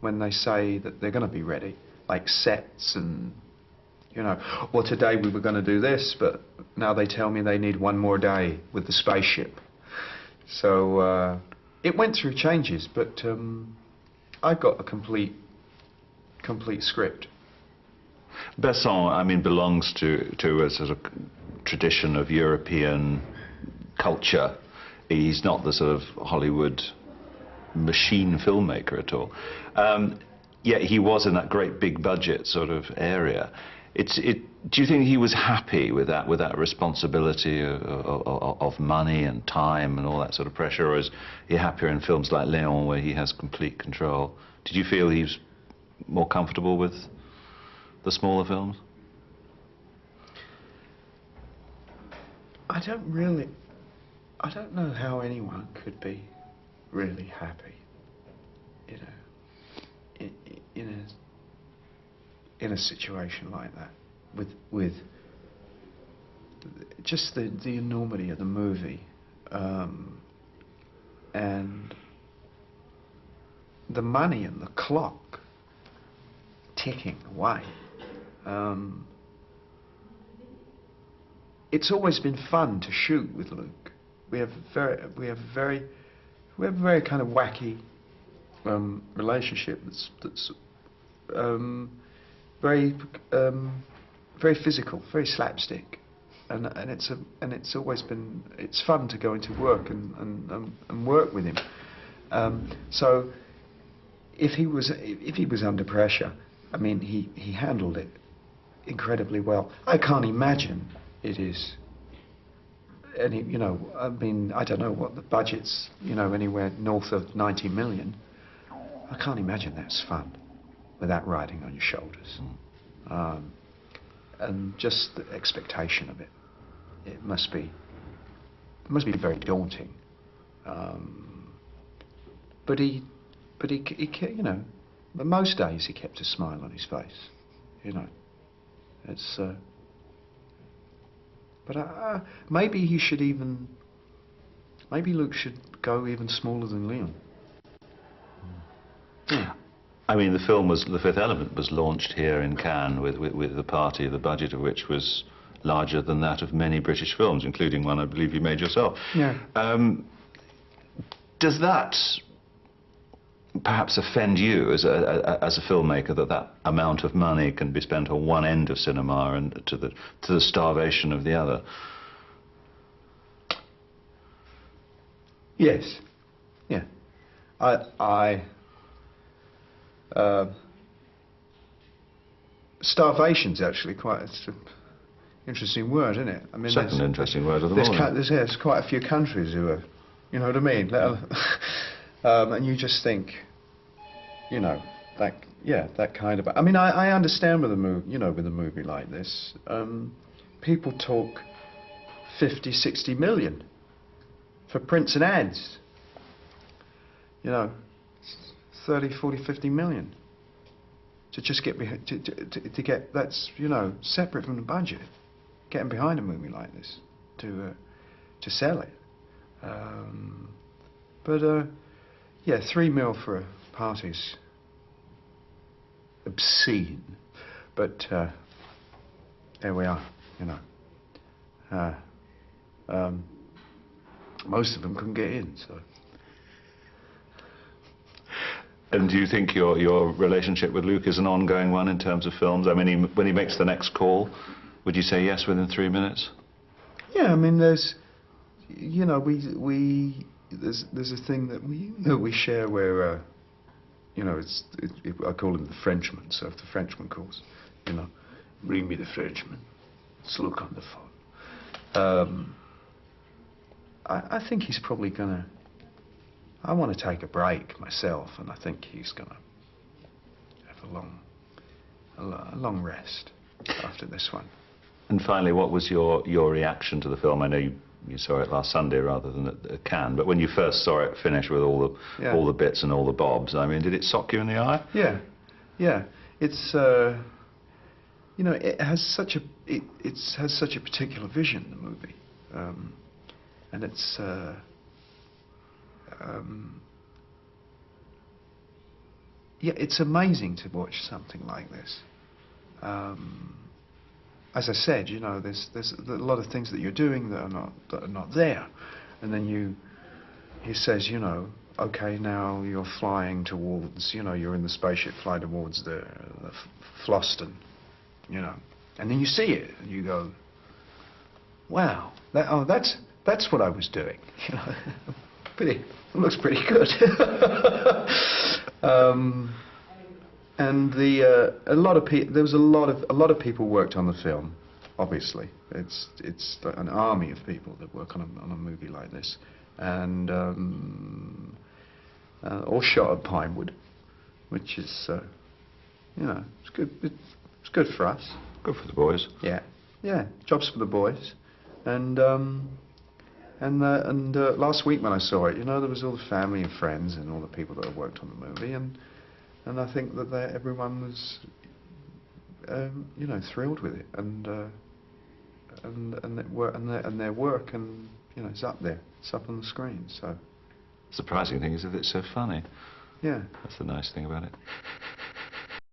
when they say that they're going to be ready, like sets and, you know, or today we were going to do this, but now they tell me they need one more day with the spaceship. So it went through changes, but I got a complete script. Besson, I mean, belongs to a sort of tradition of European culture. He's not the sort of Hollywood machine filmmaker at all. Yet he was in that great big budget sort of area. Do you think he was happy with that responsibility of money and time and all that sort of pressure, or is he happier in films like Léon where he has complete control? Did you feel he was more comfortable with the smaller films? I don't know how anyone could be really happy, you know, in a situation like that, with just the enormity of the movie, and the money and the clock ticking away. It's always been fun to shoot with Luke. We have a very kind of wacky relationship that's very physical, very slapstick, and it's always been, it's fun to go into work and work with him. So if he was under pressure, I mean, he handled it incredibly well. I can't imagine it is any, you know, I mean, I don't know what the budget's, you know, anywhere north of 90 million. I can't imagine that's fun with that riding on your shoulders. And just the expectation of it. It must be very daunting. But he, you know, most days he kept a smile on his face. You know, it's. But maybe he should even. Maybe Luke should go even smaller than Leon. I mean, the film was, The Fifth Element was launched here in Cannes with a party, the budget of which was larger than that of many British films, including one I believe you made yourself. Yeah. Does that perhaps offend you as a filmmaker, that amount of money can be spent on one end of cinema and to the starvation of the other? Yes. Yeah. Starvation's actually quite an interesting word, isn't it? I mean, second interesting word of the morning. There's quite a few countries who are, you know what I mean? And you just think, you know, that kind of. I mean, I understand with a movie, you know, with a movie like this, people talk 50, 60 million for prints and ads. You know, 30, 40, 50 million to just get to get, that's, you know, separate from the budget, getting behind a movie like this to sell it. But yeah, 3 mil for a party's obscene. But there we are, you know. Most of them couldn't get in, so. And do you think your relationship with Luke is an ongoing one in terms of films? I mean, when he makes the next call, would you say yes within 3 minutes? Yeah, I mean, there's, you know, there's a thing that we share where, you know, I call him the Frenchman. So if the Frenchman calls, you know, bring me the Frenchman. It's Luke on the phone. I think he's probably gonna. I want to take a break myself, and I think he's going to have a long rest after this one. And finally, what was your reaction to the film? I know you saw it last Sunday rather than at Cannes, but when you first saw it finish with all the bits and all the bobs, I mean, did it sock you in the eye? Yeah. It's you know, it has such a particular vision, the movie, and it's. yeah, it's amazing to watch something like this. As I said, you know, there's a lot of things that you're doing that are not there, and then he says, you know, okay, now you're flying towards, you know, you're in the spaceship flying towards the Floston, you know, and then you see it and you go, wow, that's what I was doing, you know. It looks pretty good. And a lot of people worked on the film. Obviously, it's an army of people that work on a movie like this, and all shot at Pinewood, which is, you know, it's good. It's good for us. Good for the boys. Yeah, yeah. Jobs for the boys, and last week when I saw it, you know, there was all the family and friends and all the people that have worked on the movie, and I think that everyone was, you know, thrilled with it, and their work, and you know, it's up there, it's up on the screen. So, Surprising thing is that it's so funny. yeah, That's the nice thing about it.